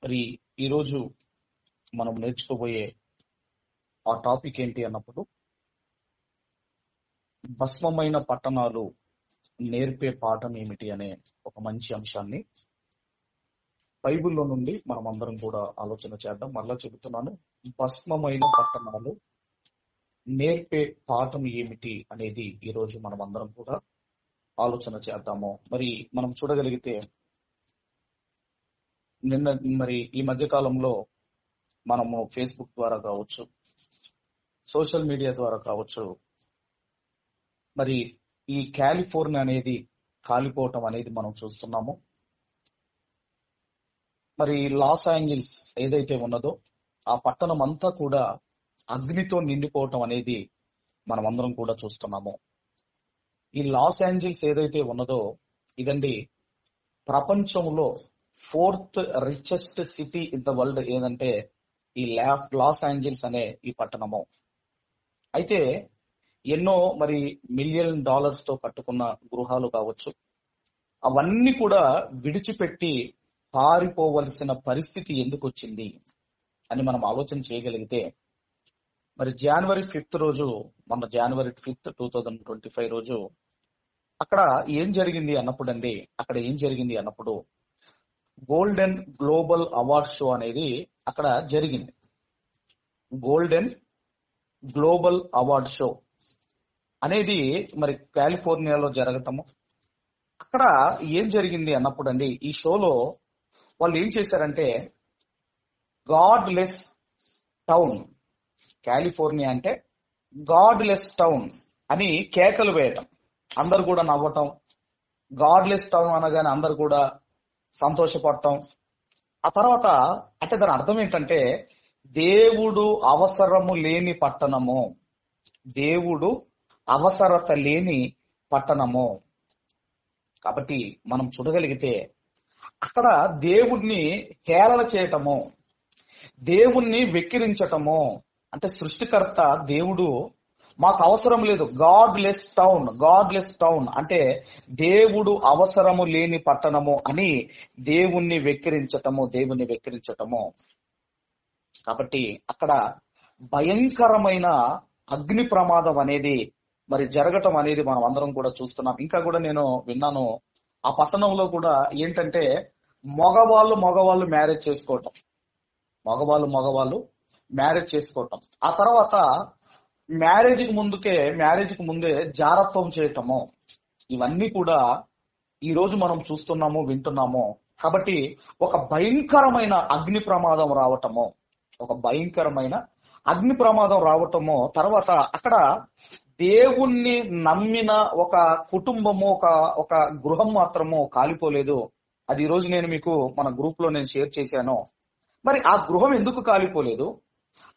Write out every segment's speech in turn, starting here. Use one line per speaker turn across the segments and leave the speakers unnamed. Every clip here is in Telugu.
మరి ఈరోజు మనం నేర్చుకోబోయే ఆ టాపిక్ ఏంటి అన్నప్పుడు, భస్మమైన పట్టణాలు నేర్పే పాఠం ఏమిటి అనే ఒక మంచి అంశాన్ని బైబిల్లో నుండి మనం అందరం కూడా ఆలోచన చేద్దాం. మరలా చెబుతున్నాను, భస్మమైన పట్టణాలు నేర్పే పాఠం ఏమిటి అనేది ఈరోజు మనం అందరం కూడా ఆలోచన చేద్దాము. మరి మనం చూడగలిగితే ఈ మధ్య కాలంలో మనము ఫేస్బుక్ ద్వారా కావచ్చు, సోషల్ మీడియా ద్వారా కావచ్చు, మరి ఈ కాలిఫోర్నియా అనేది కాలిపోవటం అనేది మనం చూస్తున్నాము. మరి లాస్ ఏంజల్స్ ఏదైతే ఉన్నదో ఆ పట్టణం అంతా కూడా అగ్నితో నిండిపోవటం అనేది మనం అందరం కూడా చూస్తున్నాము. ఈ లాస్ ఏంజల్స్ ఏదైతే ఉన్నదో ఇదండి ప్రపంచంలో 4th richest city in the world ఏదంటే ఈ లాస్ ఏంజల్స్ అనే ఈ పట్టణము. అయితే ఎన్నో మరి $1,000,000 తో కట్టుకున్న గృహాలు కావచ్చు, అవన్నీ కూడా విడిచిపెట్టి పారిపోవలసిన పరిస్థితి ఎందుకు వచ్చింది అని మనం ఆలోచన చేయగలిగితే, మరి జనవరి 5th రోజు, మన జనవరి 5th 2025 రోజు అక్కడ ఏం జరిగింది అన్నప్పుడు గోల్డెన్ గ్లోబల్ అవార్డ్ షో అనేది అక్కడ జరిగింది. గోల్డెన్ గ్లోబల్ అవార్డ్ షో అనేది మరి కాలిఫోర్నియాలో జరగటము. అక్కడ ఏం జరిగింది అన్నప్పుడు ఈ షోలో వాళ్ళు ఏం చేశారంటే, గాడ్ లెస్ టౌన్, కాలిఫోర్నియా అంటే గాడ్ లెస్ టౌన్ అని కేకలు వేయటం, అందరు కూడా నవ్వటం, గాడ్ లెస్ టౌన్ అనగానే అందరు కూడా సంతోషపడటం. ఆ తర్వాత అంటే దాని అర్థం ఏంటంటే, దేవుడు అవసరము లేని పట్టణము, దేవుడు అవసరత లేని పట్టణము. కాబట్టి మనం చూడగలిగితే అక్కడ దేవుణ్ణి హేళన చేయటము, దేవుణ్ణి వెక్కిరించటము, అంటే సృష్టికర్త దేవుడు మాకు అవసరం లేదు, గాడ్ లెస్ టౌన్ అంటే దేవుడు అవసరము లేని పట్టణము అని దేవుణ్ణి వెక్కిరించటము. కాబట్టి అక్కడ భయంకరమైన అగ్ని ప్రమాదం అనేది మరి జరగటం అనేది మనం అందరం కూడా చూస్తున్నాం. ఇంకా కూడా నేను విన్నాను, ఆ పట్టణంలో కూడా ఏంటంటే మగవాళ్ళు మ్యారేజ్ చేసుకోవటం, మ్యారేజ్ చేసుకోవటం, ఆ తర్వాత మ్యారేజ్కి ముందే జారత్వం చేయటము, ఇవన్నీ కూడా ఈ రోజు మనం చూస్తున్నాము, వింటున్నాము. కాబట్టి ఒక భయంకరమైన అగ్ని ప్రమాదం రావటము, తర్వాత అక్కడ దేవుణ్ణి నమ్మిన ఒక కుటుంబము, ఒక గృహం మాత్రము కాలిపోలేదు. అది ఈ రోజు నేను మీకు మన గ్రూప్ లో నేను షేర్ చేశాను. మరి ఆ గృహం ఎందుకు కాలిపోలేదు,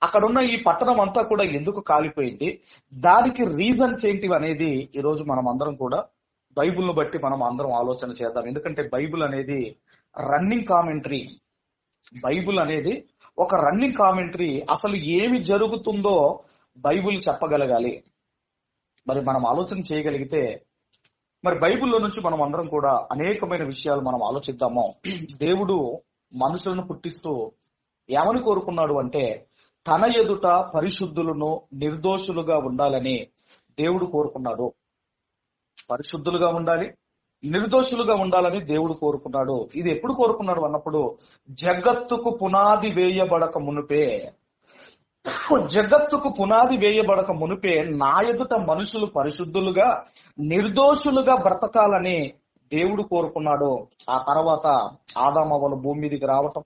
అక్కడున్న ఈ పట్టణం అంతా కూడా ఎందుకు కాలిపోయింది, దానికి రీజన్స్ ఏంటివి అనేది ఈ రోజు మనం అందరం కూడా బైబిల్ను బట్టి మనం అందరం ఆలోచన చేద్దాం. ఎందుకంటే బైబిల్ అనేది ఒక రన్నింగ్ కామెంటరీ. అసలు ఏమి జరుగుతుందో బైబిల్ చెప్పగలగాలి. మరి మనం ఆలోచన చేయగలిగితే మరి బైబిల్లో నుంచి మనం అందరం కూడా అనేకమైన విషయాలు మనం ఆలోచిద్దాము. దేవుడు మనుషులను పుట్టిస్తూ ఏమని కోరుకున్నాడు అంటే, తన ఎదుట పరిశుద్ధులను నిర్దోషులుగా ఉండాలని దేవుడు కోరుకున్నాడు. పరిశుద్ధులుగా ఉండాలి, నిర్దోషులుగా ఉండాలని దేవుడు కోరుకున్నాడు. ఇది ఎప్పుడు కోరుకున్నాడు అన్నప్పుడు, జగత్తుకు పునాది వేయబడక మునుపే నా ఎదుట మనుషులు పరిశుద్ధులుగా నిర్దోషులుగా బ్రతకాలని దేవుడు కోరుకున్నాడు. ఆ తర్వాత ఆదామవ్వలు భూమి మీదకి రావటం,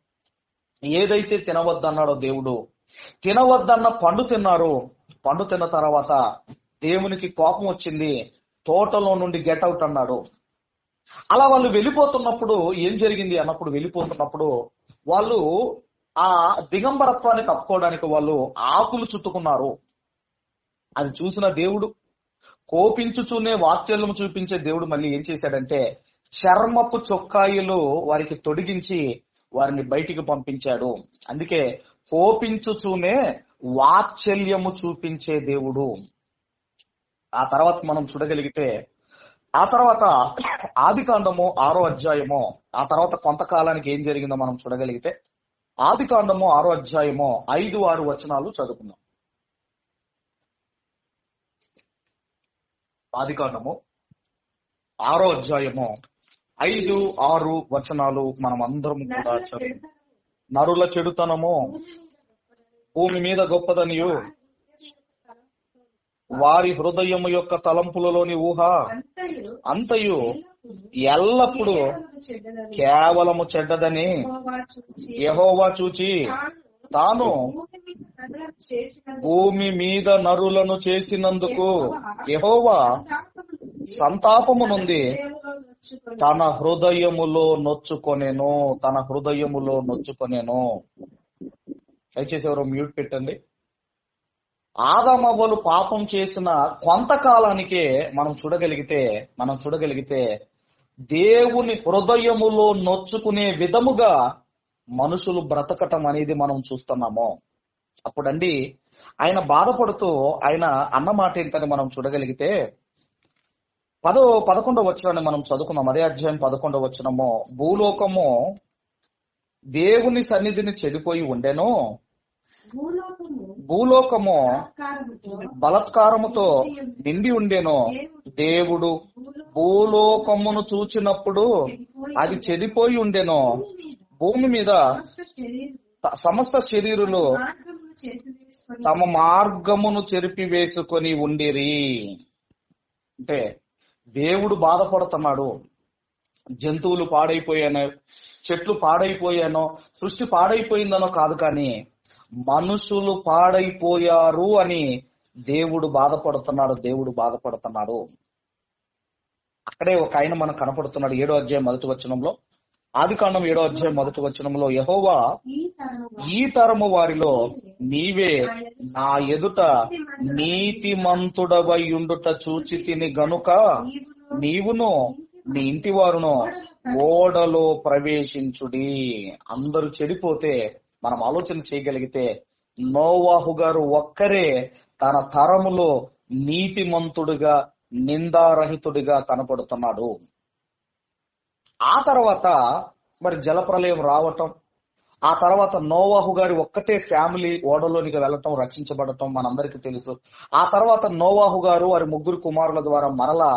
ఏదైతే తినవద్దన్నాడో దేవుడు, తినవద్దన్న పండు తిన్నారు. పండు తిన్న తర్వాత దేవునికి కోపం వచ్చింది, తోటలో నుండి గెట్ అవుట్ అన్నాడు. అలా వాళ్ళు వెళ్ళిపోతున్నప్పుడు ఏం జరిగింది అన్నప్పుడు, వాళ్ళు ఆ దిగంబరత్వాన్ని కప్పుకోవడానికి వాళ్ళు ఆకులు చుట్టుకున్నారు. అది చూసిన దేవుడు, కోపించుచూనే వాత్సల్యం చూపించే దేవుడు మళ్ళీ ఏం చేశాడంటే, చర్మపు చొక్కాయిలు వారికి తొడిగించి వారిని బయటికి పంపించాడు. అందుకే కోపించుచూనే వాత్సల్యము చూపించే దేవుడు. ఆ తర్వాత మనం చూడగలిగితే, ఆ తర్వాత ఆదికాండము 6వ అధ్యాయము, ఆ తర్వాత కొంతకాలానికి ఏం జరిగిందో మనం చూడగలిగితే, ఆదికాండము 6వ అధ్యాయము 5-6 వచనాలు చదువుకుందాం. ఆదికాండము 6వ అధ్యాయము 5-6 వచనాలు మనం అందరం కూడా చదువు. నరుల చెడుతనము భూమి మీద గొప్పదనియు, వారి హృదయము యొక్క తలంపులలోని ఊహ అంతయు ఎల్లప్పుడూ కేవలము చెడ్డదని యెహోవా చూచి తాను భూమి మీద నరులను చేసినందుకు యెహోవా సంతాపము నుండి తన హృదయములో నొచ్చుకొనెను. దయచేసి ఎవరో మ్యూట్ పెట్టండి. ఆదామవ్వలు పాపం చేసిన కొంతకాలానికే మనం చూడగలిగితే దేవుని హృదయములో నొచ్చుకునే విధముగా మనుషులు బ్రతకటం అనేది మనం చూస్తున్నాము. అప్పుడండి ఆయన బాధపడుతూ ఆయన అన్నమాట ఏంటని మనం చూడగలిగితే 11వ వచనాన్ని మనం చదువుకున్నాం. అదే అధ్యాయం 11వ వచనము, భూలోకము దేవుని సన్నిధిని చెడిపోయి ఉండెను, భూలోకము బలత్కారముతో నిండి ఉండెను. దేవుడు భూలోకమును చూచినప్పుడు అది చెడిపోయి ఉండెను, భూమి మీద సమస్త శరీరులు తమ మార్గమును చెరిపివేసుకొని ఉండిరి. అంటే దేవుడు బాధపడుతున్నాడు. జంతువులు పాడైపోయానో, చెట్లు పాడైపోయానో, సృష్టి పాడైపోయిందనో కాదు, కానీ మనుషులు పాడైపోయారు అని దేవుడు బాధపడుతున్నాడు. అక్కడే ఒక ఆయన మనకు కనపడుతున్నాడు. 7వ అధ్యాయం 1వ వచనంలో, ఆదికాండం 7వ అధ్యాయం 1వ వచనంలో, యెహోవా ఈ తరము వారిలో నీవే నా ఎదుట నీతిమంతుడవై ఉండుట చూచి తిని గనుక నీవును నీ ఇంటి వారును ఓడలో ప్రవేశించుడి. అందరూ చెడిపోతే మనం ఆలోచన చేయగలిగితే నోవాహు గారు ఒక్కరే తన తరములో నీతిమంతుడిగా, నిందారహితుడిగా కనపడుతున్నాడు. ఆ తర్వాత మరి జలప్రలయం రావటం, ఆ తర్వాత నోవాహు గారి ఒక్కటే ఫ్యామిలీ ఓడలోనికి వెళ్ళటం, రక్షించబడటం మనందరికీ తెలుసు. ఆ తర్వాత నోవాహు గారు వారి 3 కుమారుల ద్వారా మరలా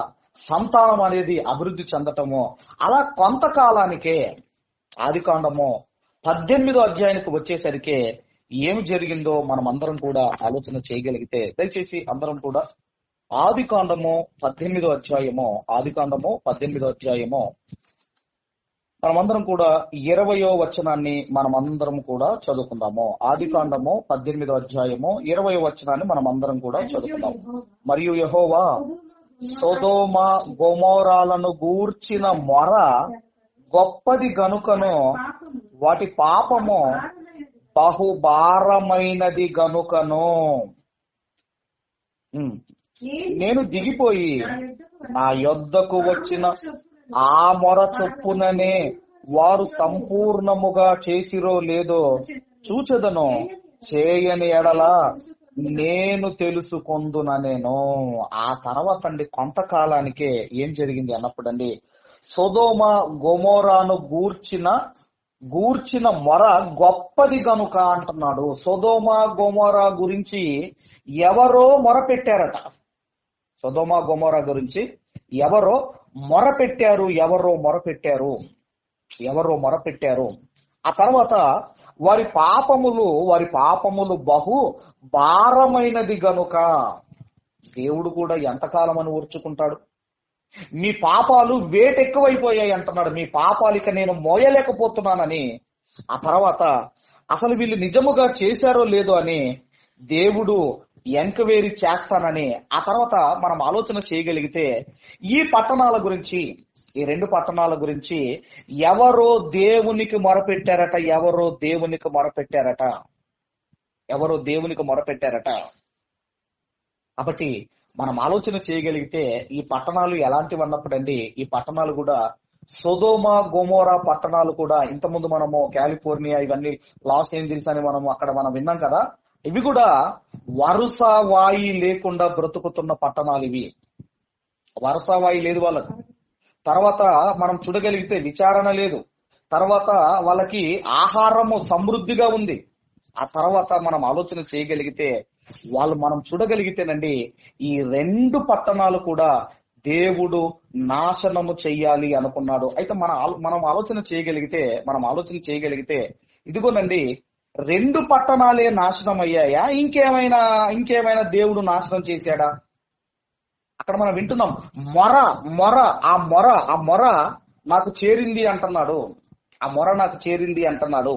సంతానం అనేది అభివృద్ధి చెందటము. అలా కొంతకాలానికే ఆదికాండము 18వ అధ్యాయానికి వచ్చేసరికి ఏమి జరిగిందో మనం అందరం కూడా ఆలోచన చేయగలిగితే, దయచేసి అందరం కూడా ఆదికాండము 18వ అధ్యాయము మనమందరం కూడా 20వ వచనాన్ని మనమందరం కూడా చదువుకుందాము. ఆదికాండము 18వ అధ్యాయము 20వ వచనాన్ని మనమందరం కూడా చదువుకుందాము. మరియు యెహోవా సొదొమ గొమొరాలను గూర్చిన మొర గొప్పది గనుకను, వాటి పాపము బహుభారమైనది గనుకను నేను దిగిపోయి నా యొద్దకు వచ్చిన ఆ మొర చొప్పుననే వారు సంపూర్ణముగా చేసిరో లేదో చూచెదను, చేయని ఎడల నేను తెలుసుకొందుననేను. ఆ తర్వాత అండి కొంతకాలానికే ఏం జరిగింది అన్నప్పుడండి, సొదొమ గొమొరాను గూర్చిన మొర గొప్పది గనుక అంటున్నాడు. సొదొమ గొమొరా గురించి ఎవరో మొరపెట్టారట. సొదొమ గొమొరా గురించి ఎవరో మొరపెట్టారు. ఆ తర్వాత వారి పాపములు బహు భారమైనది గనుక, దేవుడు కూడా ఎంతకాలం అని ఊర్చుకుంటాడు? మీ పాపాలు వేటెక్కువైపోయాయి అంటున్నాడు. మీ పాపాలు ఇక నేను మోయలేకపోతున్నానని, ఆ తర్వాత అసలు వీళ్ళు నిజముగా చేశారో లేదో అని దేవుడు ఎంక్వైరీ చేస్తానని, ఆ తర్వాత మనం ఆలోచన చేయగలిగితే ఈ పట్టణాల గురించి, ఈ 2 పట్టణాల గురించి ఎవరో దేవునికి మొరపెట్టారట. కాబట్టి మనం ఆలోచన చేయగలిగితే ఈ పట్టణాలు ఎలాంటివి అన్నప్పుడండి, ఈ పట్టణాలు కూడా సొదొమ గొమొరా పట్టణాలు కూడా ఇంతకుముందు మనము కాలిఫోర్నియా, ఇవన్నీ లాస్ ఏంజల్స్ అని మనం విన్నాం కదా, ఇవి కూడా వరుస వాయి లేకుండా బ్రతుకుతున్న పట్టణాలు ఇవి. వరుస వాయి లేదు వాళ్ళకు. తర్వాత మనం చూడగలిగితే విచారణ లేదు, తర్వాత వాళ్ళకి ఆహారము సమృద్ధిగా ఉంది. ఆ తర్వాత మనం ఆలోచన చేయగలిగితే మనం చూడగలిగితేనండి, ఈ 2 పట్టణాలు కూడా దేవుడు నాశనము చెయ్యాలి అనుకున్నాడు. అయితే మనం ఆలోచన చేయగలిగితే ఇదిగోనండి, 2 పట్టణాలే నాశనం అయ్యాయా, ఇంకేమైనా దేవుడు నాశనం చేశాడా? అక్కడ మనం వింటున్నాం, ఆ మొర నాకు చేరింది అంటున్నాడు.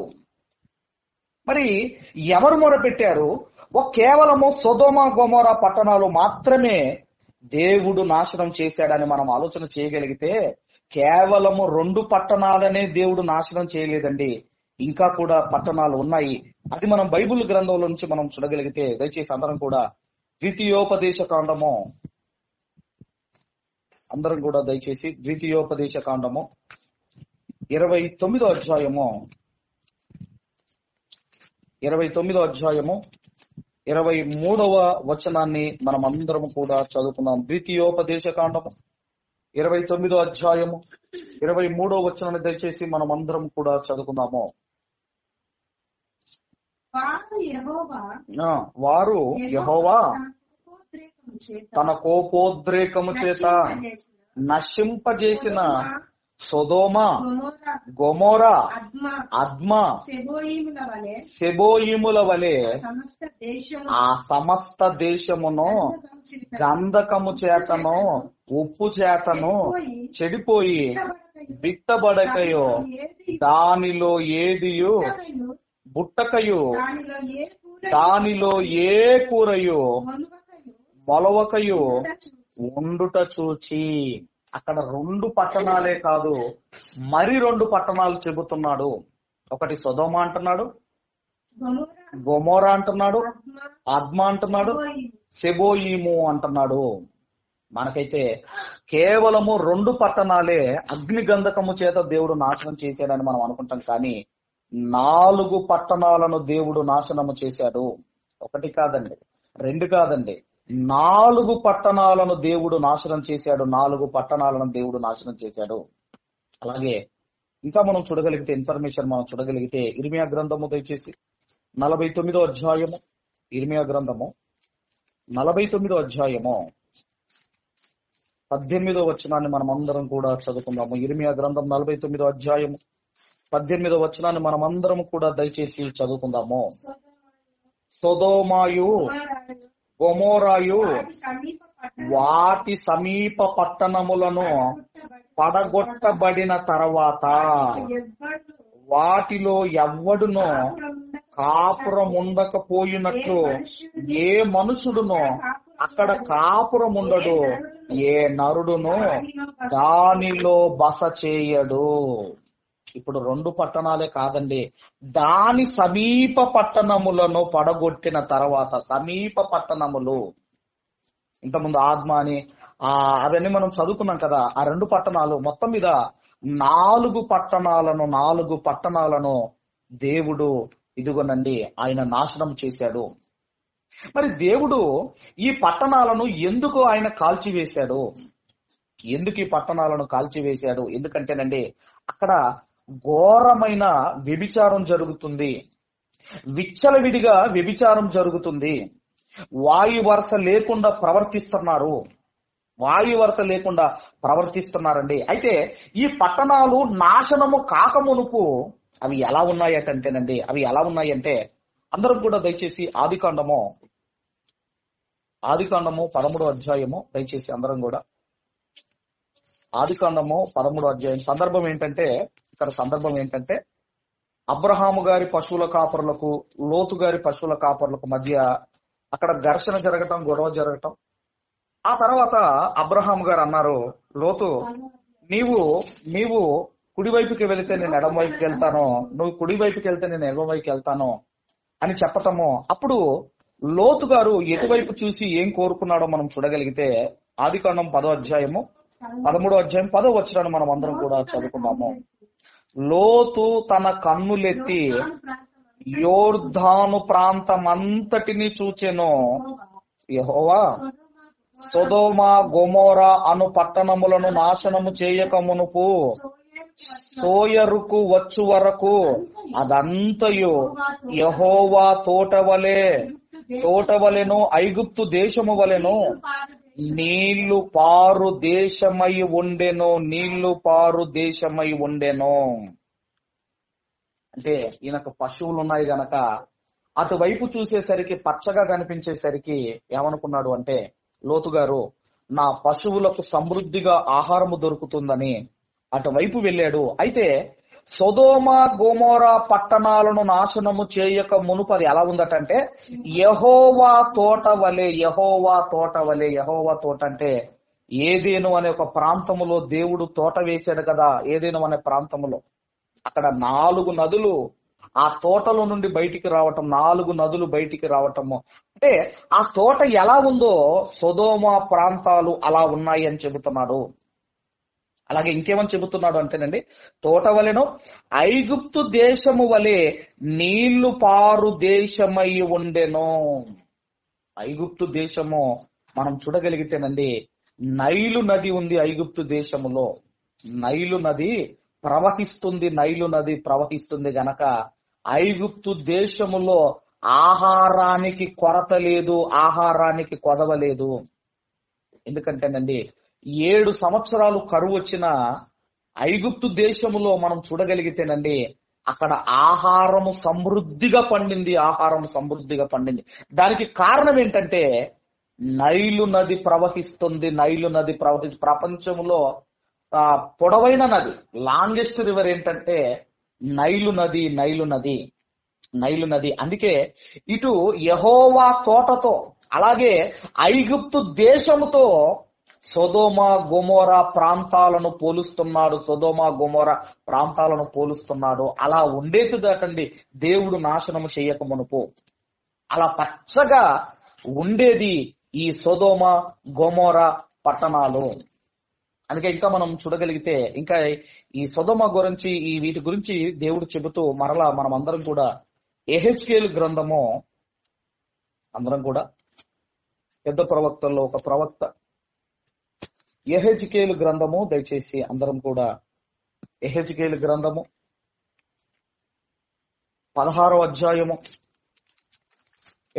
మరి ఎవరు మొర పెట్టారు? కేవలము సొదొమ గొమొర పట్టణాలు మాత్రమే దేవుడు నాశనం చేశాడని మనం ఆలోచన చేయగలిగితే, కేవలము 2 పట్టణాలనే దేవుడు నాశనం చేయలేదండి. ఇంకా కూడా పట్టణాలు ఉన్నాయి. అది మనం బైబిల్ గ్రంథంలో నుంచి మనం చూడగలిగితే, దయచేసి అందరం కూడా ద్వితీయోపదేశ కాండము 29వ అధ్యాయము 23వ వచనాన్ని మనం అందరం కూడా చదువుకుందాం. ద్వితీయోపదేశ కాండము 29వ అధ్యాయము 23వ వచనాన్ని దయచేసి మనం అందరం కూడా చదువుకుందాము. వారు యెహోవా తన కోపోద్రేకము చేత నశింపజేసిన సొదొమ గొమొర అద్మా సెబోయిముల వలె ఆ సమస్త దేశమును గంధకము చేతను ఉప్పు చేతను చెడిపోయి బిత్తబడకయో దానిలో ఏదియు బుట్టకయు దానిలో ఏ కూరయు మొలవకయు ఉండుట చూచి. అక్కడ 2 పట్టణాలే కాదు, మరి 2 పట్టణాలు చెబుతున్నాడు. ఒకటి సొదొమ అంటున్నాడు, గొమొర అంటున్నాడు, అద్మా అంటున్నాడు, సెబోయిము అంటున్నాడు. మనకైతే కేవలము 2 పట్టణాలే అగ్ని గంధకము చేత దేవుడు నాశనం చేశాడని మనం అనుకుంటాం. కానీ 4 పట్టణాలను దేవుడు నాశనము చేశాడు. 1 కాదండి, 2 కాదండి, 4 పట్టణాలను దేవుడు నాశనం చేశాడు. 4 పట్టణాలను దేవుడు నాశనం చేశాడు. అలాగే ఇంకా మనం చూడగలిగితే, మనం చూడగలిగితే ఇర్మియా గ్రంథము దయచేసి 49వ అధ్యాయము, ఇర్మియా గ్రంథము 49వ అధ్యాయము 18వ వచనాన్ని మనం అందరం కూడా చదువుకుందాము. ఇర్మియా గ్రంథం 49వ అధ్యాయము 18వ వచనాన్ని మనం అందరం కూడా దయచేసి చదువుకుందాము. సొదొమయు గొమొరాయు వాటి సమీప పట్టణములను పడగొట్టబడిన తర్వాత వాటిలో ఎవ్వడునో కాపురముండకపోయినట్లు ఏ మనుషుడునో అక్కడ కాపురముండడు, ఏ నరుడును దానిలో బస చేయడు. ఇప్పుడు 2 పట్టణాలే కాదండి, దాని సమీప పట్టణములను పడగొట్టిన తర్వాత, సమీప పట్టణములు ఇంతకుముందు ఆద్మా అని అవన్నీ మనం చదువుకున్నాం కదా. ఆ 2 పట్టణాలు మొత్తం మీద 4 పట్టణాలను దేవుడు ఇదిగోనండి ఆయన నాశనం చేశాడు. మరి దేవుడు ఈ పట్టణాలను ఎందుకు ఆయన కాల్చివేశాడు? ఎందుకు ఈ పట్టణాలను కాల్చివేశాడు? ఎందుకంటేనండి, అక్కడ ఘోరమైన వ్యభిచారం జరుగుతుంది, విచ్చలవిడిగా వ్యభిచారం జరుగుతుంది, వాయు వరుస లేకుండా ప్రవర్తిస్తున్నారండి. అయితే ఈ పట్టణాలు నాశనము కాకమునుపు అవి ఎలా ఉన్నాయంటే అందరం కూడా దయచేసి ఆదికాండము 13వ అధ్యాయము దయచేసి అందరం కూడా ఆదికాండము 13వ అధ్యాయం సందర్భం ఏంటంటే అబ్రహాము గారి పశువుల కాపరులకు లోతు గారి పశువుల కాపరులకు మధ్య అక్కడ ఘర్షణ జరగటం, గొడవ జరగటం. ఆ తర్వాత అబ్రహాము గారు అన్నారు, లోతు నీవు కుడివైపుకి వెళితే నేను ఎడమ వైపుకి వెళ్తాను, నువ్వు కుడివైపుకి వెళ్తే నేను ఎడమ వైపుకి వెళ్తాను అని చెప్పటము. అప్పుడు లోతు గారు ఎటువైపు చూసి ఏం కోరుకున్నాడో మనం చూడగలిగితే ఆదికాండం 13వ అధ్యాయం 10వ వచనాన్ని మనం అందరం కూడా చదువుకున్నాము. లోతు తన కన్నులెత్తి యోర్దాను ప్రాంతమంతటిని చూచెను. యెహోవా సొదొమ గొమొర అను పట్టణములను నాశనము చేయక మునుపు సోయరుకు వచ్చు వరకు అదంతయు యెహోవా తోటవలెను ఐగుప్తు దేశము వలెను నీళ్లు పారు దేశమై ఉండెను. అంటే ఈయనకు పశువులు ఉన్నాయి గనక అటువైపు చూసేసరికి పచ్చగా కనిపించేసరికి ఏమనుకున్నాడు అంటే, లోతు గారు నా పశువులకు సమృద్ధిగా ఆహారము దొరుకుతుందని అటువైపు వెళ్ళాడు. అయితే సొదొమ గొమొర్రా పట్టణాలను నాశనము చేయక మునుపది ఎలా ఉందటంటే యెహోవా తోట వలె. యెహోవా తోట అంటే ఏదేను అనే ఒక ప్రాంతములో దేవుడు తోట వేశాడు కదా. ఏదేను అనే ప్రాంతములో అక్కడ 4 నదులు ఆ తోటలో నుండి బయటికి రావటం, 4 నదులు బయటికి రావటము. అంటే ఆ తోట ఎలా ఉందో సొదొమ ప్రాంతాలు అలా ఉన్నాయి అని చెబుతున్నాడు. అలాగే ఇంకేమని చెబుతున్నాడు అంటేనండి, తోట వలెను ఐగుప్తు దేశము వలె నీళ్లు పారు దేశమై ఉండెను. ఐగుప్తు దేశము మనం చూడగలిగితేనండి, నైలు నది ఉంది ఐగుప్తు దేశములో. నైలు నది ప్రవహిస్తుంది గనక ఐగుప్తు దేశములో ఆహారానికి కొరత లేదు, ఆహారానికి కొదవలేదు. ఎందుకంటేనండి 7 సంవత్సరాలు కరువు వచ్చిన ఐగుప్తు దేశములో మనం చూడగలిగితేనండి అక్కడ ఆహారము సమృద్ధిగా పండింది. దానికి కారణం ఏంటంటే నైలు నది ప్రవహిస్తుంది. ప్రపంచంలో పొడవైన నది, లాంగెస్ట్ రివర్ ఏంటంటే నైలు నది. అందుకే ఇటు యెహోవా తోటతో అలాగే ఐగుప్తు దేశముతో సొదొమ గొమొర్రా ప్రాంతాలను పోలుస్తున్నాడు. అలా ఉండేదిదటండి దేవుడు నాశనము చేయక మునుపు. అలా పచ్చగా ఉండేది ఈ సొదొమ గొమొర్రా పట్టణాలు. అందుకే ఇంకా మనం చూడగలిగితే ఇంకా ఈ సొదొమ గురించి వీటి గురించి దేవుడు చెబుతూ మరలా మనం అందరం కూడా యెహెజ్కేలు గ్రంథము, అందరం కూడా పెద్ద ప్రవక్తల్లో ఒక ప్రవక్త యెహెజ్కేలు గ్రంథము, దయచేసి అందరం కూడా యెహెజ్కేలు గ్రంథము 16వ అధ్యాయము,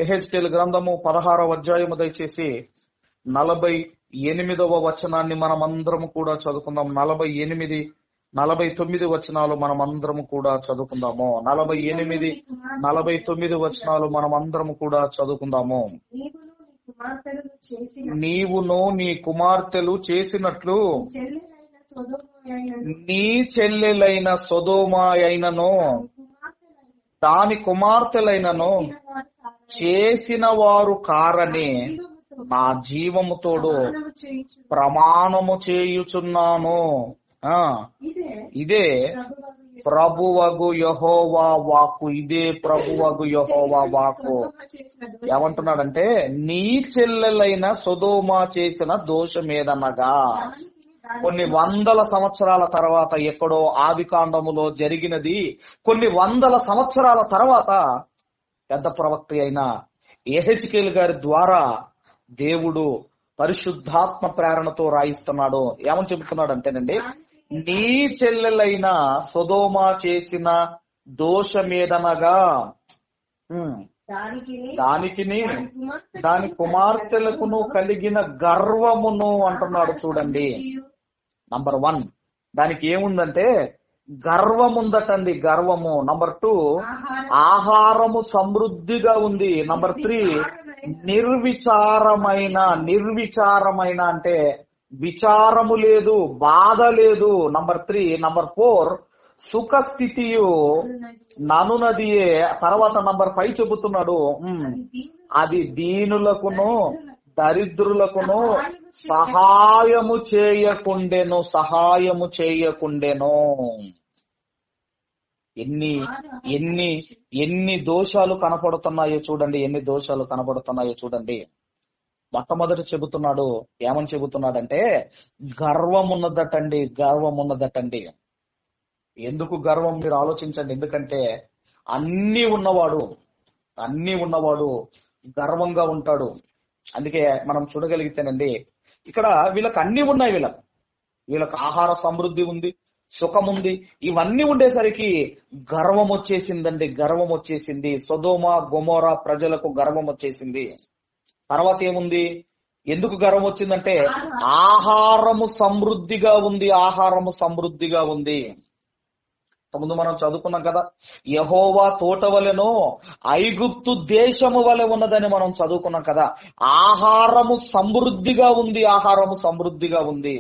యెహెజ్కేలు గ్రంథము 16వ అధ్యాయము దయచేసి 48వ వచనాన్ని మనం అందరం కూడా చదువుకుందాం. 48, 49 వచనాలు మనం అందరము కూడా చదువుకుందాము. 48, 49 వచనాలు మనం అందరము కూడా చదువుకుందాము. నీవును నీ కుమార్తెలు చేసినట్లు నీ చెల్లెలైన సొదొమ అయినను దాని కుమార్తెలైనను చేసిన వారు కారని నా జీవముతోడు ప్రమాణము చేయుచున్నాను. ఇదే ప్రభువగు యెహోవా వాక్కు. ఏమంటున్నాడంటే నీ చెల్లెలైన సొదొమ చేసిన దోషమేదనగా కొన్ని 100 సంవత్సరాల తర్వాత, ఎక్కడో ఆదికాండములో జరిగినది కొన్ని 100 సంవత్సరాల తర్వాత పెద్ద ప్రవక్త అయిన యెహెజ్కేలు గారి ద్వారా దేవుడు పరిశుద్ధాత్మ ప్రేరణతో రాయిస్తున్నాడు. ఏమని చెబుతున్నాడు అంటేనండి, నీ చెల్లెలైన సొదొమ చేసిన దోషమేదనగా దానికిని దాని కుమార్తెలకును కలిగిన గర్వమును అంటున్నాడు. చూడండి, నంబర్ 1 దానికి ఏముందంటే గర్వం ఉందటండి, గర్వము. నంబర్ 2 ఆహారము సమృద్ధిగా ఉంది. నంబర్ 3 నిర్విచారమైన అంటే విచారము లేదు, బాధ లేదు. నంబర్ 4 సుఖస్థితియు ననునదియే. తర్వాత నంబర్ 5 చెబుతున్నాడు, అది దీనులకును దరిద్రులకును సహాయము చేయకుండెను. ఎన్ని దోషాలు కనపడుతున్నాయో చూడండి. మొట్టమొదటి చెబుతున్నాడు, ఏమని చెబుతున్నాడంటే గర్వం ఉన్నదటండి. ఎందుకు గర్వం మీరు ఆలోచించండి. ఎందుకంటే అన్ని ఉన్నవాడు గర్వంగా ఉంటాడు. అందుకే మనం చూడగలిగితేనండి ఇక్కడ వీళ్ళకి అన్ని ఉన్నాయి. వీళ్ళకి ఆహార సమృద్ధి ఉంది, సుఖముంది, ఇవన్నీ ఉండేసరికి గర్వం వచ్చేసిందండి. గర్వం వచ్చేసింది. సొదొమ గొమొర్రా ప్రజలకు గర్వం వచ్చేసింది. తర్వాత ఏముంది? ఎందుకు గర్వం వచ్చిందంటే ఆహారము సమృద్ధిగా ఉంది. ఆహారము సమృద్ధిగా ఉంది. ముందు మనం చదువుకున్నాం కదా, యెహోవా తోట వలెను ఐగుప్తు దేశము వలె ఉన్నదని మనం చదువుకున్నాం కదా. ఆహారము సమృద్ధిగా ఉంది. ఆహారము సమృద్ధిగా ఉంది.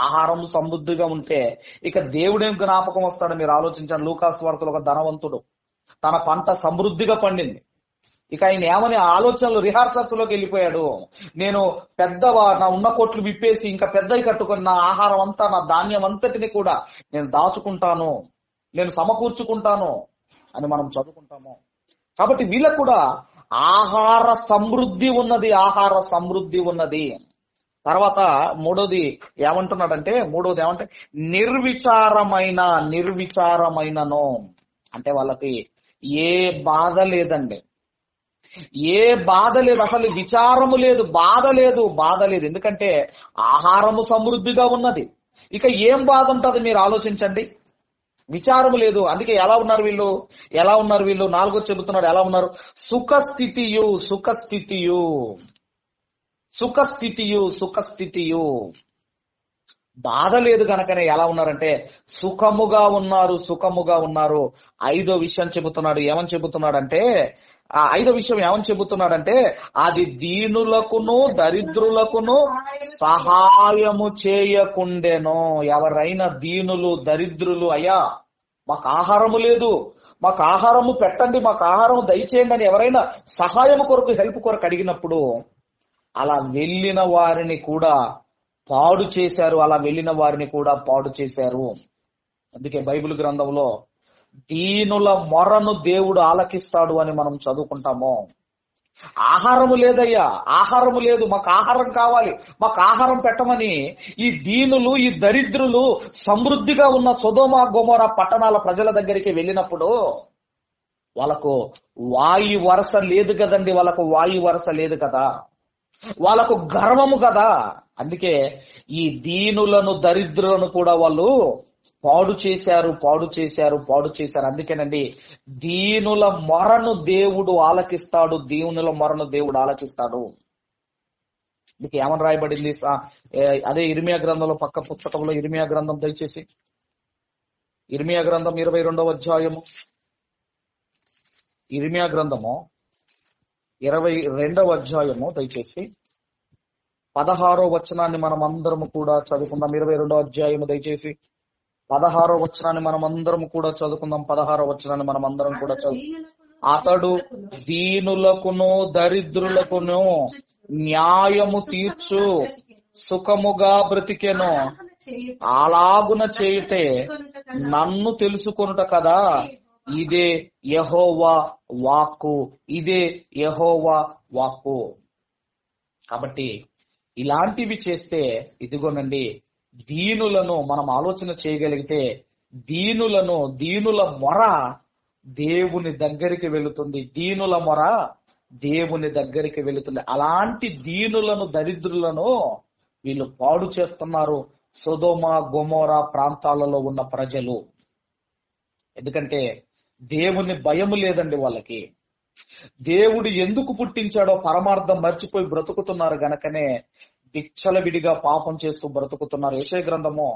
ఆహారము సమృద్ధిగా ఉంటే ఇక దేవుడేం జ్ఞాపకం వస్తాడో మీరు ఆలోచించండి. లూకాసు వార్తలో ఒక ధనవంతుడు, తన పంట సమృద్ధిగా పండింది. ఇక ఆయన ఏమని ఆలోచనలు రిహార్సల్స్ లోకి వెళ్ళిపోయాడు. నేను నా ఉన్న కోట్లు విప్పేసి ఇంకా పెద్దవి కట్టుకొని నా ఆహారం అంతా, నా ధాన్యం అంతటిని కూడా నేను దాచుకుంటాను, నేను సమకూర్చుకుంటాను అని మనం చదువుకుంటాము. కాబట్టి వీళ్ళకు కూడా ఆహార సమృద్ధి ఉన్నది. ఆహార సమృద్ధి ఉన్నది. తర్వాత మూడోది ఏమంటే నిర్విచారమైనను అంటే వాళ్ళకి ఏ బాధ లేదండి. ఏ బాధ లేదు, అసలు విచారము లేదు, బాధ లేదు. ఎందుకంటే ఆహారము సమృద్ధిగా ఉన్నది. ఇక ఏం బాధ ఉంటుంది మీరు ఆలోచించండి. విచారము లేదు. అందుకే ఎలా ఉన్నారు వీళ్ళు? 4 చెబుతున్నాడు. ఎలా ఉన్నారు? సుఖస్థితియు. బాధ లేదు కనుకనే ఎలా ఉన్నారంటే సుఖముగా ఉన్నారు. 5వ విషయం చెబుతున్నాడు. ఏమని చెబుతున్నాడంటే అది దీనులకును దరిద్రులకును సహాయము చేయకుండెను. ఎవరైనా దీనులు దరిద్రులు, అయ్యా మాకు ఆహారము లేదు, మాకు ఆహారము పెట్టండి, మాకు ఆహారము దయచేయండి అని ఎవరైనా సహాయం కొరకు, హెల్ప్ కొరకు అడిగినప్పుడు అలా వెళ్ళిన వారిని కూడా పాడు చేశారు. అందుకే బైబిల్ గ్రంథంలో దీనుల మొరను దేవుడు ఆలకిస్తాడు అని మనం చదువుకుంటాము. ఆహారము లేదయ్యా, ఆహారము లేదు, మాకు ఆహారం కావాలి, మాకు ఆహారం పెట్టమని ఈ దీనులు, ఈ దరిద్రులు సమృద్ధిగా ఉన్న సొదొమ గొమొర్రా పట్టణాల ప్రజల దగ్గరికి వెళ్ళినప్పుడు వాళ్ళకు వాయి వరస లేదు కదండి. వాళ్ళకు గర్వము కదా. అందుకే ఈ దీనులను దరిద్రులను కూడా వాళ్ళు పాడు చేశారు. అందుకేనండి దీనుల మొరను దేవుడు ఆలకిస్తాడు. అందుకే ఏమని రాయబడింది? అదే ఇర్మియా గ్రంథంలో పక్క పుస్తకంలో ఇర్మియా గ్రంథం దయచేసి ఇర్మియా గ్రంథం 22వ అధ్యాయము, ఇర్మియా గ్రంథము 22వ అధ్యాయము దయచేసి 16వ వచనాన్ని మనం అందరము కూడా చదువుకుందాం. 22వ అధ్యాయము దయచేసి 16వ వచనాన్ని మనం అందరం కూడా చదువుకుందాం. 16వ వచనాన్ని మనం అందరం కూడా అతడు దీనులకును దరిద్రులకును న్యాయము తీర్చు సుఖముగా బ్రతికెను. అలాగున చేయుటే నన్ను తెలుసుకొనుట కదా. ఇదే యెహోవా వాక్కు. కాబట్టి ఇలాంటివి చేస్తే ఇదిగోనండి దీనులను మనం ఆలోచన చేయగలిగితే దీనుల మొర దేవుని దగ్గరికి వెళుతుంది. అలాంటి దీనులను దరిద్రులను వీళ్ళు పాడు చేస్తున్నారు సొదొమ గొమొర్రా ప్రాంతాలలో ఉన్న ప్రజలు. ఎందుకంటే దేవుని భయము లేదండి వాళ్ళకి. దేవుడు ఎందుకు పుట్టించాడో పరమార్థం మర్చిపోయి బ్రతుకుతున్నారు గనకనే విచ్చలవిడిగా పాపం చేస్తూ బ్రతుకుతున్నారు. యెషయా గ్రంథము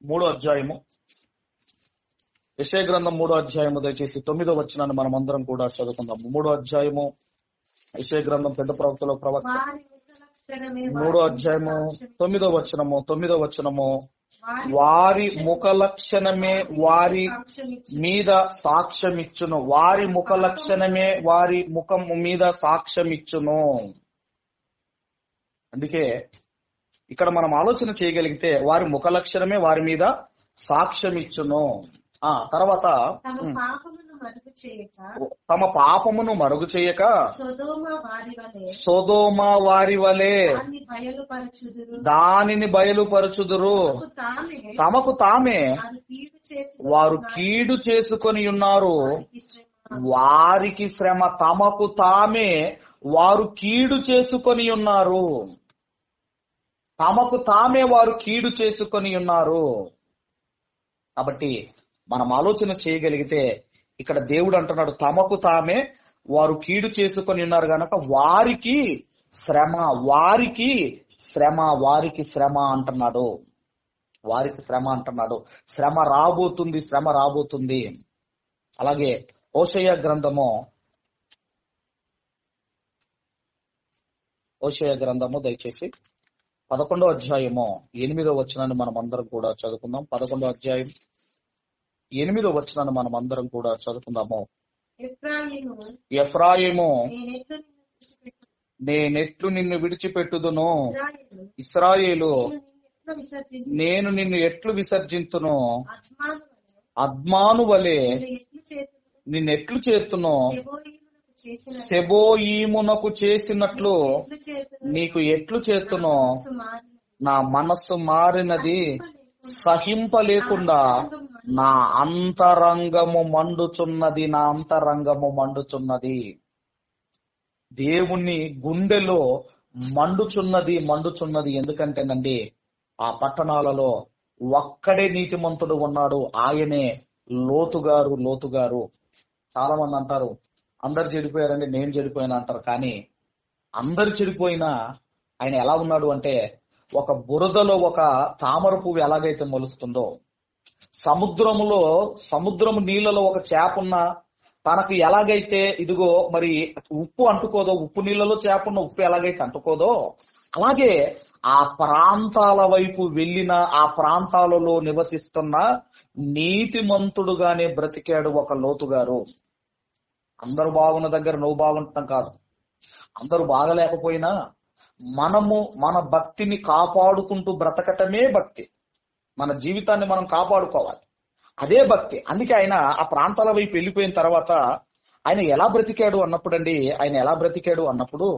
3వ అధ్యాయము, యెషయా గ్రంథం 3వ అధ్యాయము దయచేసి 9వ వచనాన్ని మనం అందరం కూడా చదువుకుందాం. 3వ అధ్యాయము యెషయా గ్రంథం పెద్ద ప్రవక్తలో ప్రవక్త 3వ అధ్యాయము 9వ వచనము వారి ముఖ లక్షణమే వారి మీద సాక్ష్యమిచ్చును. వారి ముఖం మీద సాక్ష్యమిచ్చును. అందుకే ఇక్కడ మనం ఆలోచన చేయగలిగితే వారి ముఖ లక్షణమే వారి మీద సాక్ష్యమిచ్చును. తర్వాత తమ పాపమును మరుగు చేయక సొదొమ వారి వలె దానిని బయలుపరచుదురు. తమకు తామే వారు కీడు చేసుకొని ఉన్నారు. వారికి శ్రమ. తమకు తామే వారు కీడు చేసుకొని ఉన్నారు. తమకు తామే వారు కీడు చేసుకొని ఉన్నారు. కాబట్టి మనం ఆలోచన చేయగలిగితే ఇక్కడ దేవుడు అంటున్నాడు, తమకు తామే వారు కీడు చేసుకొని ఉన్నారు గనక వారికి శ్రమ, వారికి శ్రమ, వారికి శ్రమ అంటున్నాడు. వారికి శ్రమ అంటున్నాడు. శ్రమ రాబోతుంది, శ్రమ రాబోతుంది. అలాగే హోషేయ గ్రంథము దయచేసి 11వ అధ్యాయము 8వ వచనాన్ని మనం అందరం కూడా చదువుకుందాం. 11వ అధ్యాయం 8వ వచనాన్ని మనం అందరం కూడా చదువుకుందాము. ఎఫ్రాయిము, నేనెట్లు నిన్ను విడిచిపెట్టుదును, ఇశ్రాయేలు, నేను నిన్ను ఎట్లు విసర్జింతును, అద్మాను వలె నిన్నెట్లు చేతును, సెబోయీమునకు చేసినట్లు నీకు ఎట్లు చేతును. నా మనస్సు మారినది, సహింపలేకుండా నా అంతరంగము మండుచున్నది, నా అంతరంగము మండుచున్నది. దేవుని గుండెలో మండుచున్నది. ఎందుకంటేనండి, ఆ పట్టణాలలో ఒక్కడే నీతిమంతుడు ఉన్నాడు, ఆయనే లోతుగారు. చాలా మంది అంటారు, అందరు చెడిపోయారండి, నేను చెడిపోయినా అంటారు. కానీ అందరు చెడిపోయినా ఆయన ఎలా ఉన్నాడు అంటే, ఒక బురదలో ఒక తామర పువ్వు ఎలాగైతే మొలుస్తుందో, సముద్రము నీళ్ళలో ఒక చేప ఉన్న తనకు ఎలాగైతే ఇదిగో మరి ఉప్పు అంటుకోదో, ఉప్పు నీళ్ళలో చేప ఉన్న ఉప్పు ఎలాగైతే అంటుకోదో, అలాగే ఆ ప్రాంతాల వైపు వెళ్ళిన, ఆ ప్రాంతాలలో నివసిస్తున్న నీతిమంతుడుగానే బ్రతికాడు ఒక లోతుగారు. అందరూ బాగున్న దగ్గర నువ్వు బాగుంటాం కాదు, అందరూ బాగలేకపోయినా మనము మన భక్తిని కాపాడుకుంటూ బ్రతకటమే భక్తి. మన జీవితాన్ని మనం కాపాడుకోవాలి, అదే భక్తి. అందుకే ఆయన ఆ ప్రాంతాల వైపు వెళ్ళిపోయిన తర్వాత ఆయన ఎలా బ్రతికాడు అన్నప్పుడు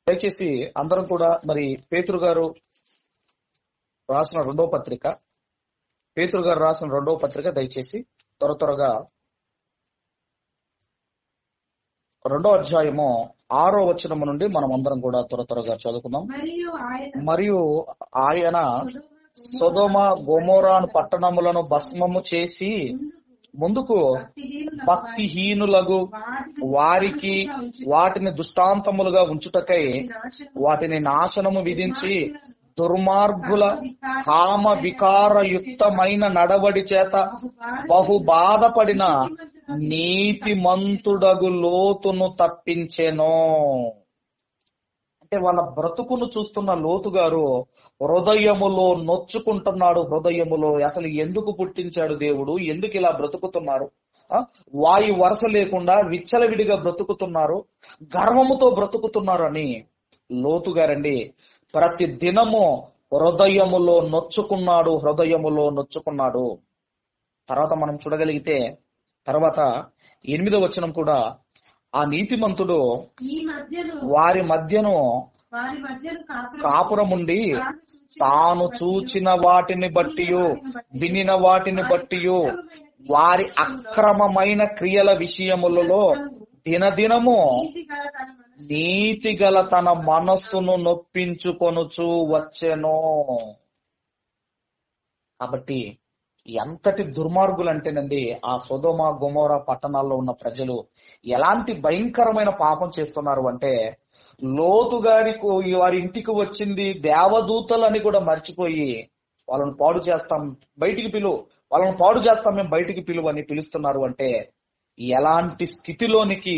దయచేసి అందరం కూడా మరి పేతురు గారు రాసిన రెండవ పత్రిక దయచేసి త్వరగా 2వ అధ్యాయము 6వ వచనము నుండి మనం అందరం కూడా త్వరగా చదువుకుందాం. మరియు ఆయన సొదొమ గొమొరాను పట్టణములను భస్మము చేసి ముందుకు భక్తిహీనులకు వారికి వాటిని దృష్టాంతములుగా ఉంచుటకై వాటిని నాశనము విధించి దుర్మార్గుల కామ వికారయుక్తమైన నడవడి చేత బహు బాధపడిన నీతిమంతుడగు లోతును తప్పించెను. అంటే వాళ్ళ బ్రతుకును చూస్తున్న లోతు గారు హృదయములో నొచ్చుకుంటున్నాడు. హృదయములో అసలు ఎందుకు పుట్టించాడు దేవుడు, ఎందుకు ఇలా బ్రతుకుతున్నారు, వాయు వరస లేకుండా విచ్చలవిడిగా బ్రతుకుతున్నారు, గర్వముతో బ్రతుకుతున్నారు అని లోతు గారండి ప్రతి దినము హృదయములో నొచ్చుకున్నాడు. తర్వాత మనం చూడగలిగితే తర్వాత 8వ వచనం కూడా, ఆ నీతిమంతుడు వారి మధ్యను కాపురముండి తాను చూచిన వాటిని బట్టి వినిన వాటిని బట్టి వారి అక్రమమైన క్రియల విషయములలో దినదినము నీతిగల తన మనస్సును నొప్పించుకొనుచు వచ్చెను. కాబట్టి ఎంతటి దుర్మార్గులు అంటేనండి, ఆ సొదొమ గొమొరా పట్టణాల్లో ఉన్న ప్రజలు ఎలాంటి భయంకరమైన పాపం చేస్తున్నారు అంటే, లోతు గారికి వారి ఇంటికి వచ్చింది దేవదూతలని కూడా మర్చిపోయి వాళ్ళని పాడు చేస్తాం, మేము బయటికి పిలువని పిలుస్తున్నారు. అంటే ఎలాంటి స్థితిలోనికి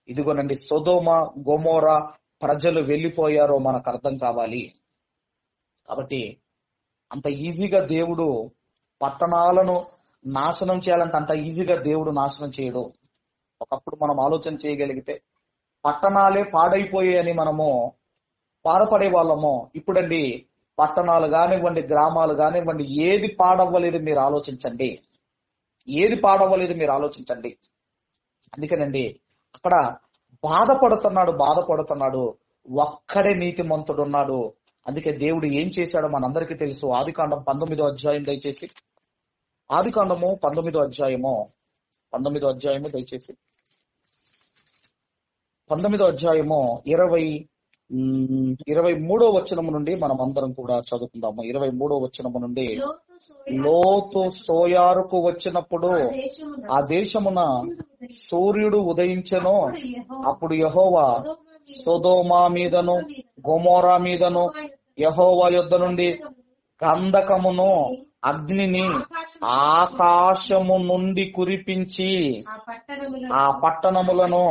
ఇదిగోనండి సొదొమ గొమొరా ప్రజలు వెళ్ళిపోయారో మనకు అర్థం కావాలి. కాబట్టి అంత ఈజీగా దేవుడు పట్టణాలను నాశనం చేయాలంటే అంత ఈజీగా దేవుడు నాశనం చేయడు. ఒకప్పుడు మనం ఆలోచన చేయగలిగితే పట్టణాలే పాడైపోయాయని మనము బాధపడే వాళ్ళము. ఇప్పుడండి పట్టణాలు కానివ్వండి, గ్రామాలు కానివ్వండి, ఏది పాడవ్వలేదు మీరు ఆలోచించండి. అందుకనండి అక్కడ బాధపడుతున్నాడు. ఒక్కడే నీతిమంతుడు ఉన్నాడు. అందుకే దేవుడు ఏం చేశాడో మనందరికీ తెలుసు. ఆదికాండం 19వ అధ్యాయం దయచేసి, ఆదికాండము 19వ అధ్యాయము దయచేసి 19వ అధ్యాయము 23వ వచనము నుండి మనం అందరం కూడా చదువుకుందాము. 23వ వచనము నుండి, లోతు సోయారుకు వచ్చినప్పుడు ఆ దేశమున సూర్యుడు ఉదయించెను. అప్పుడు యెహోవా సొదొమ మీదను గొమొర్రా మీదను యెహోవా యొద్ద నుండి గంధకమును అగ్నిని ఆకాశము నుండి కురిపించి ఆ పట్టణములను,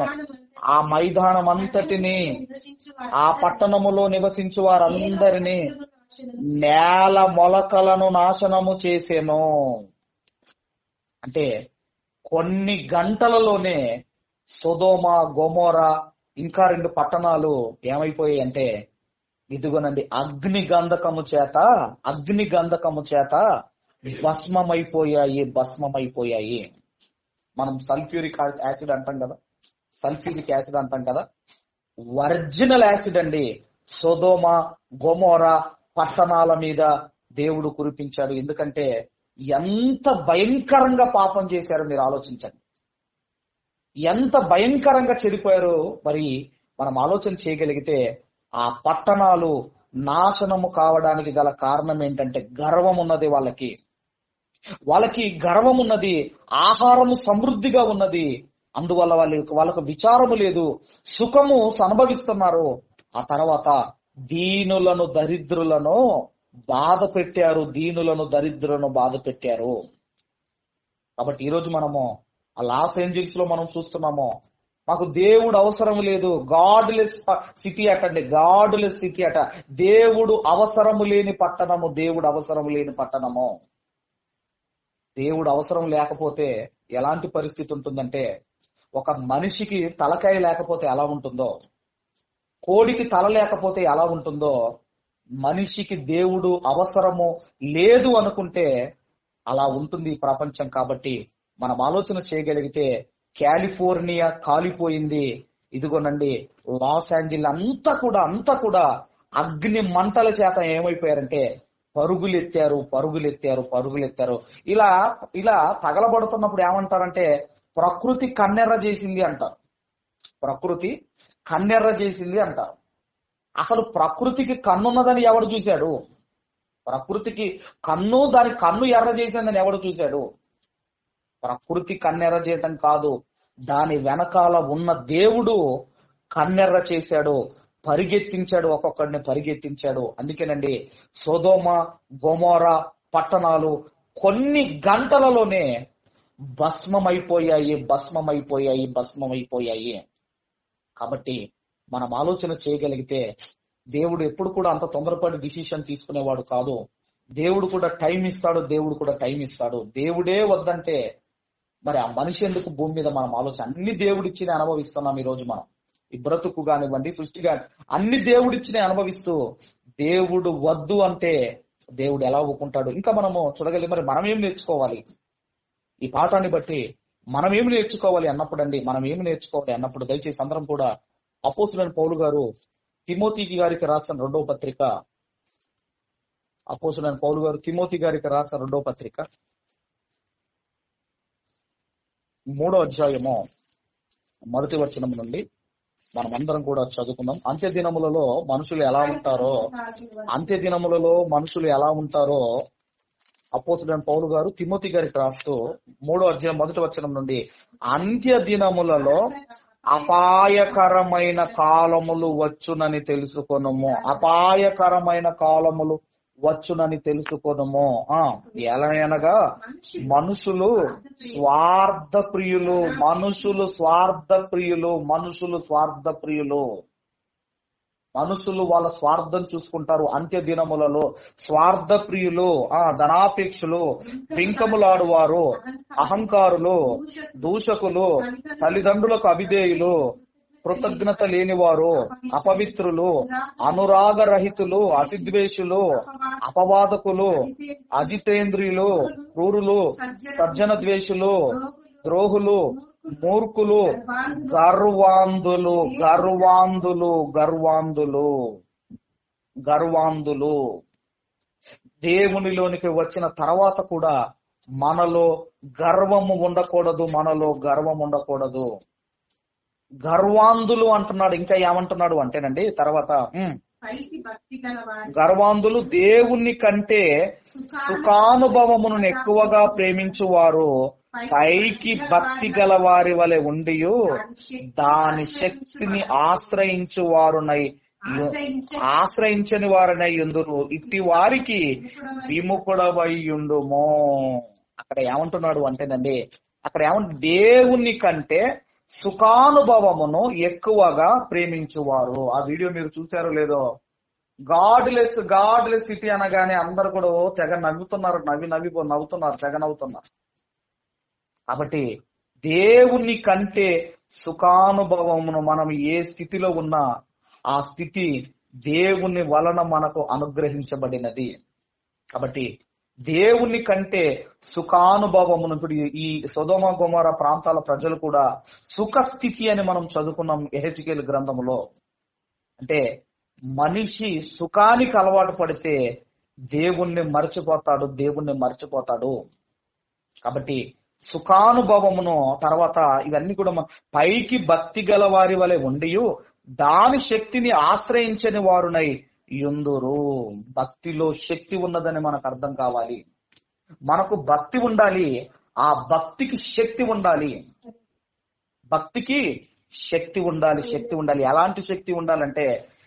ఆ మైదానమంతటిని, ఆ పట్టణములో నివసించు వారందరినీ, నేల మొలకలను నాశనము చేసెను. అంటే కొన్ని గంటలలోనే సొదొమ, గొమొర్రా ఇంకా 2 పట్టణాలు ఏమైపోయాయి అంటే, ఇదిగోనండి అగ్ని గంధకము చేత భస్మమైపోయాయి. మనం సల్ఫ్యూరిక్ యాసిడ్ అంటాం కదా, ఒరిజినల్ యాసిడ్ అండి. సొదొమ, గొమొర్రా పట్టణాల మీద దేవుడు కురిపించాడు. ఎందుకంటే ఎంత భయంకరంగా పాపం చేశారో మీరు ఆలోచించండి. ఎంత భయంకరంగా చెడిపోయారో మరి మనం ఆలోచన చేయగలిగితే, ఆ పట్టణాలు నాశనము కావడానికి గల కారణం ఏంటంటే గర్వం ఉన్నది. వాళ్ళకి గర్వం ఉన్నది, ఆహారము సమృద్ధిగా ఉన్నది, అందువల్ల వాళ్ళకు విచారము లేదు, సుఖము అనుభవిస్తున్నారు. ఆ తర్వాత దీనులను దరిద్రులను బాధ పెట్టారు. కాబట్టి ఈరోజు మనము ఆ లాస్ ఏంజల్స్ లో మనం చూస్తున్నాము, మాకు దేవుడు అవసరం లేదు, గాడ్లెస్ సిటీ అటండి, గాడ్లెస్ సిటీ అట. దేవుడు అవసరము లేని పట్టణము. దేవుడు అవసరం లేకపోతే ఎలాంటి పరిస్థితి ఉంటుందంటే, ఒక మనిషికి తలకాయ లేకపోతే ఎలా ఉంటుందో, కోడికి తల లేకపోతే ఎలా ఉంటుందో, మనిషికి దేవుడు అవసరము లేదు అనుకుంటే అలా ఉంటుంది ఈ ప్రపంచం. కాబట్టి మనం ఆలోచన చేయగలిగితే, కాలిఫోర్నియా కాలిపోయింది, ఇదిగోనండి లాస్ ఏంజల్స్ అంతా కూడా అగ్ని మంటల చేత ఏమైపోయారంటే పరుగులెత్తారు. ఇలా తగలబడుతున్నప్పుడు ఏమంటారంటే, ప్రకృతి కన్నెర్ర చేసింది అంటారు. అసలు ప్రకృతికి కన్నున్నదని ఎవడు చూశాడు? ప్రకృతికి దాని కన్ను ఎర్ర చేసిందని ఎవడు చూశాడు? ప్రకృతి కన్నెర్ర చేయటం కాదు, దాని వెనకాల ఉన్న దేవుడు కన్నెర్ర చేశాడు, ఒక్కొక్కడిని పరిగెత్తించాడు. అందుకేనండి సొదొమ, గొమొర్రా పట్టణాలు కొన్ని గంటలలోనే భస్మమైపోయాయి. కాబట్టి మనం ఆలోచన చేయగలిగితే, దేవుడు ఎప్పుడు కూడా అంత తొందరపడి డిసిషన్ తీసుకునేవాడు కాదు. దేవుడు కూడా టైం ఇస్తాడు. దేవుడే వద్దంటే మరి ఆ మనిషి ఎందుకు భూమి మీద? మనం ఆలోచన అన్ని దేవుడిచ్చిన అనుభవిస్తున్నాం. ఈ రోజు మనం ఈ బ్రతుకు కానివ్వండి, సృష్టి కాని అన్ని దేవుడిచ్చిన అనుభవిస్తూ, దేవుడు వద్దు అంటే దేవుడు ఎలా ఒప్పుకుంటాడు? ఇంకా మనము చూడగలిగి మరి మనం ఏం నేర్చుకోవాలి ఈ పాఠాన్ని బట్టి? మనం ఏమి నేర్చుకోవాలి అన్నప్పుడు దయచేసి అందరం కూడా అపోస్తులైన పౌలు గారు తిమోతి గారికి రాసిన 2వ పత్రిక, 3వ అధ్యాయము 1వ వచనం నుండి మనం అందరం కూడా చదువుకుందాం. అంత్య దినములలో మనుషులు ఎలా ఉంటారో అపోస్తులైన పౌలు గారు తిమోతి గారికి రాస్తూ 3వ అధ్యాయం 1వ వచనం నుండి, అంత్య దినములలో అపాయకరమైన కాలములు వచ్చునని తెలుసుకొనుము. ఎలాగనగా మనుషులు వాళ్ళ స్వార్థం చూసుకుంటారు. అంత్య దినములలో స్వార్థప్రియులు, ధనాపేక్షలు, బింకములాడువారు, అహంకారులు, దూషకులు, తల్లిదండ్రులకు అవిధేయులు, కృతజ్ఞత లేనివారు, అపవిత్రులు, అనురాగరహితులు, అతిద్వేషులు, అపవాదకులు, అజితేంద్రియులు, క్రూరులు, సజ్జన ద్వేషులు, ద్రోహులు, మూర్ఖులు, గర్వాంధులు. దేవునిలోనికి వచ్చిన తర్వాత కూడా మనలో గర్వము ఉండకూడదు. గర్వాంధులు అంటున్నాడు. ఇంకా ఏమంటున్నాడు అంటేనండి తర్వాత, గర్వాంధులు దేవుని కంటే సుఖానుభవమును ఎక్కువగా ప్రేమించువారు పైకి భక్తి గల వారి వలె ఉండి దాని శక్తిని ఆశ్రయించని వారనై యుందురు. ఇట్టి వారికి విముఖుడవై యుండుమో. అక్కడ ఏమంటున్నాడు అంటేనండి, అక్కడ దేవుని కంటే సుఖానుభవమును ఎక్కువగా ప్రేమించువారు. ఆ వీడియో మీరు చూసారో లేదో, గాడ్లెస్ సిటీ అనగానే అందరు కూడా తెగ నవ్వుతున్నారు, నవ్వుతున్నారు, తెగ నవ్వుతున్నారు. కాబట్టి దేవుని కంటే సుఖానుభవమును మనం ఏ స్థితిలో ఉన్నా ఆ స్థితి దేవుని వలన మనకు అనుగ్రహించబడినది. కాబట్టి దేవుని కంటే సుఖానుభవమును, ఇప్పుడు ఈ సొదొమ గొమొర్రా ప్రాంతాల ప్రజలు కూడా సుఖస్థితి అని మనం చదువుకున్నాం యెహెజ్కేలు గ్రంథములో. అంటే మనిషి సుఖానికి అలవాటు పడితే దేవుణ్ణి మర్చిపోతాడు. కాబట్టి సుఖానుభవమును, తర్వాత ఇవన్నీ కూడా పైకి భక్తి గల వారి వలె ఉండి దాని శక్తిని ఆశ్రయించని వారునై యుందురు. భక్తిలో శక్తి ఉన్నదని మనకు అర్థం కావాలి. మనకు భక్తి ఉండాలి, ఆ భక్తికి శక్తి ఉండాలి. భక్తికి శక్తి ఉండాలి. ఎలాంటి శక్తి ఉండాలంటే,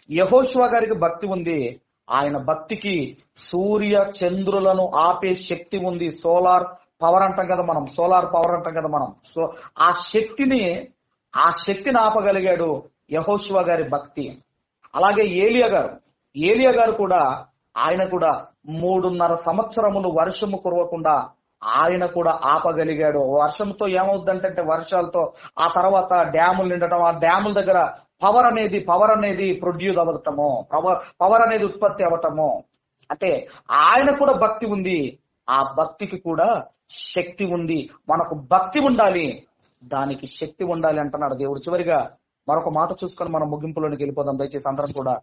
యెహోషువ గారికి భక్తి ఉంది. ఆయన భక్తికి సూర్య చంద్రులను ఆపే శక్తి ఉంది. సోలార్ పవర్ అంటాం కదా మనం. సో ఆ శక్తిని ఆపగలిగాడు యెహోషువ గారి భక్తి. అలాగే ఏలియా గారు కూడా, ఆయన కూడా 3.5 సంవత్సరములు వర్షము కురవకుండా ఆయన కూడా ఆపగలిగాడు. వర్షంతో ఏమవుద్దంటే, వర్షాలతో ఆ తర్వాత డ్యాములు నిండటం, ఆ డ్యాముల దగ్గర పవర్ అనేది ప్రొడ్యూస్ అవ్వటము, పవర్ అనేది ఉత్పత్తి అవ్వటము. అంటే ఆయన కూడా భక్తి ఉంది, ఆ భక్తికి కూడా శక్తి ఉంది. మనకు భక్తి ఉండాలి, దానికి శక్తి ఉండాలి అంటున్నాడు దేవుడు. చివరిగా మరొక మాట చూసుకొని మనం ముగింపులోనికి వెళ్ళిపోదాం. దయచేసి అందరం కూడా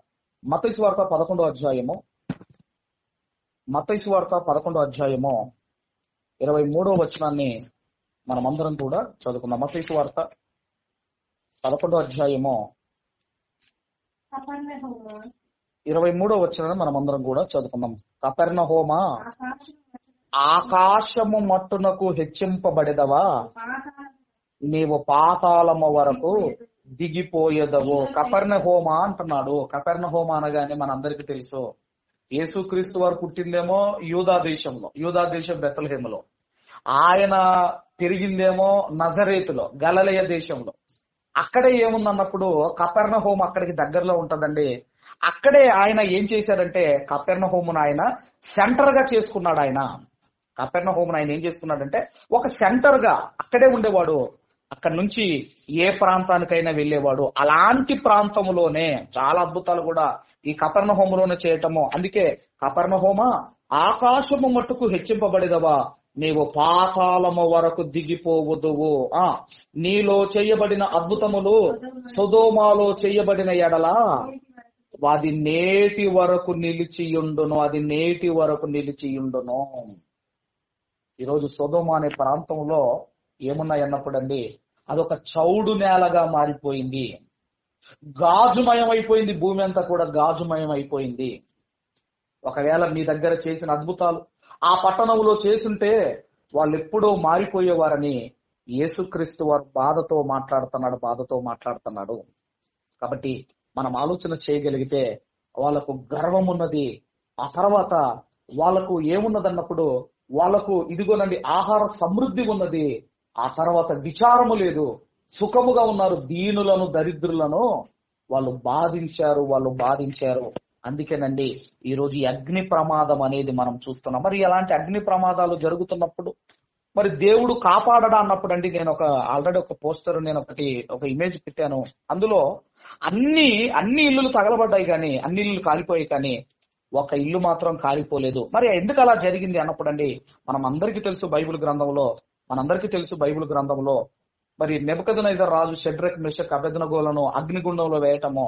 మత్తయి సువార్త 11వ అధ్యాయము 23వ వచనాన్ని మనం అందరం కూడా చదువుకుందాం. మత్తయి సువార్త 11వ అధ్యాయము 23వ వచనాన్ని మనం అందరం కూడా చదువుకుందాం. కపెర్నహూమ, ఆకాశము మట్టునకు హెచ్చింపబడెదవా, నీవు పాతాళము వరకు దిగిపోయేదవు. కపెర్నహూమ అంటున్నాడు. కపెర్నహూమ అనగానే మనందరికీ తెలుసు, యేసుక్రీస్తు వారు పుట్టిందేమో యూదా దేశం బెత్లెహేములో, ఆయన పెరిగిందేమో నజరేతులో, గలిలయ దేశంలో. అక్కడే ఏముందన్నప్పుడు కపెర్నహూమ అక్కడికి దగ్గరలో ఉంటదండి. అక్కడే ఆయన ఏం చేశాడంటే, కపెర్నహూమును ఆయన సెంటర్ గా చేసుకున్నాడు. కపెర్నహూమును ఆయన ఏం చేసుకున్నాడంటే ఒక సెంటర్ గా అక్కడే ఉండేవాడు. అక్కడి నుంచి ఏ ప్రాంతానికైనా వెళ్ళేవాడు. అలాంటి ప్రాంతంలోనే చాలా అద్భుతాలు కూడా ఈ కపెర్నహూములోనే చేయటము. అందుకే కపెర్నహూమ, ఆకాశము మట్టుకు హెచ్చింపబడేదవా, నీవు పాతాళము వరకు దిగిపోవదువు. నీలో చేయబడిన అద్భుతములు సొదొమలో చేయబడిన ఎడల అది నేటి వరకు నిలిచియుండును. ఈరోజు సొదొమ అనే ప్రాంతంలో ఏమున్నాయన్నప్పుడు అండి, అదొక చౌడు నేలగా మారిపోయింది. గాజుమయం అయిపోయింది. భూమి అంతా కూడా గాజుమయం అయిపోయింది. ఒకవేళ మీ దగ్గర చేసిన అద్భుతాలు ఆ పట్టణంలో చేసుంటే వాళ్ళు ఎప్పుడో మారిపోయేవారని యేసుక్రీస్తు వారు బాధతో మాట్లాడుతున్నాడు. కాబట్టి మనం ఆలోచన చేయగలిగితే వాళ్ళకు గర్వం ఉన్నది. ఆ తర్వాత వాళ్ళకు ఏమున్నదన్నప్పుడు వాళ్ళకు ఇదిగోనండి ఆహార సమృద్ధి ఉన్నది. ఆ తర్వాత విచారము లేదు, సుఖముగా ఉన్నారు. దీనులను దరిద్రులను వాళ్ళు బాధించారు. అందుకేనండి ఈరోజు ఈ అగ్ని ప్రమాదం అనేది మనం చూస్తున్నాం. మరి ఎలాంటి అగ్ని ప్రమాదాలు జరుగుతున్నప్పుడు మరి దేవుడు కాపాడడా అన్నప్పుడు అండి, నేను ఆల్రెడీ ఒక పోస్టర్, ఒక ఇమేజ్ పెట్టాను. అందులో అన్ని ఇల్లులు తగలబడ్డాయి, కానీ అన్ని ఇల్లు కాలిపోయాయి, కానీ ఒక ఇల్లు మాత్రం కాలిపోలేదు. మరి ఎందుకు అలా జరిగింది అన్నప్పుడు అండి, మనందరికీ తెలుసు బైబిల్ గ్రంథంలో మరి నెబుకద్నెజర్ రాజు షడ్రక్, మెషక్, అబేద్నెగోలను అగ్నిగుండంలో వేయటము,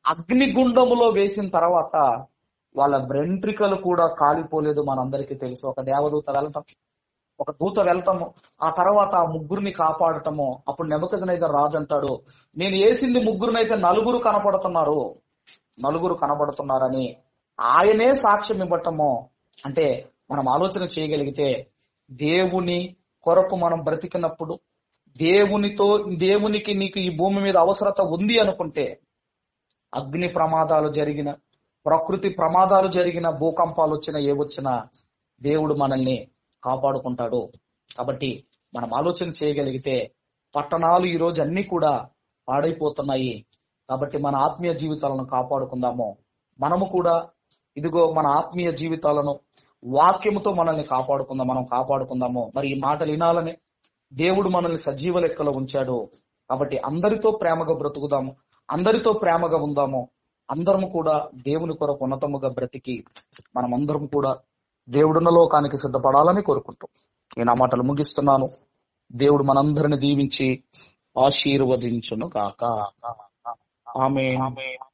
అగ్నిగుండములో వేసిన తర్వాత వాళ్ళ వెంట్రికలు కూడా కాలిపోలేదు. మనందరికీ తెలుసు. ఒక దేవదూత వెళ్ళటం, ఒక దూత వెళ్తాము, ఆ తర్వాత ఆ ముగ్గురిని కాపాడటము. అప్పుడు నెబుకద్నెజర్ రాజు అంటాడు, నేను వేసింది ముగ్గురినైతే నలుగురు కనబడుతున్నారని ఆయనే సాక్ష్యం ఇవ్వటము. అంటే మనం ఆలోచన చేయగలిగితే, దేవుని కొరకు మనం బ్రతికినప్పుడు, దేవునికి నీకు ఈ భూమి మీద అవసరత ఉంది అనుకుంటే, అగ్ని ప్రమాదాలు జరిగిన, ప్రకృతి ప్రమాదాలు జరిగిన, భూకంపాలు వచ్చినా ఏవొచ్చినా దేవుడు మనల్ని కాపాడుకుంటాడు. కాబట్టి మనం ఆలోచన చేయగలిగితే, పట్టణాలు ఈ రోజు అన్ని కూడా పాడైపోతున్నాయి. కాబట్టి మన ఆత్మీయ జీవితాలను కాపాడుకుందాము. మనము కూడా ఇదిగో మన ఆత్మీయ జీవితాలను వాక్యముతో మనల్ని మనం కాపాడుకుందాము. మరి ఈ మాటలు వినాలని దేవుడు మనల్ని సజీవ లెక్కలో ఉంచాడు. కాబట్టి అందరితో ప్రేమగా బ్రతుకుదాము, అందరితో ప్రేమగా ఉందాము. అందరము కూడా దేవుని కొరకు ఉన్నతముగా బ్రతికి మనమందరం కూడా దేవుడున్న లోకానికి సిద్ధపడాలని కోరుకుంటాం. నేను ఆ మాటలు ముగిస్తున్నాను. దేవుడు మనందరిని దీవించి ఆశీర్వదించును గాక. ఆమేన్.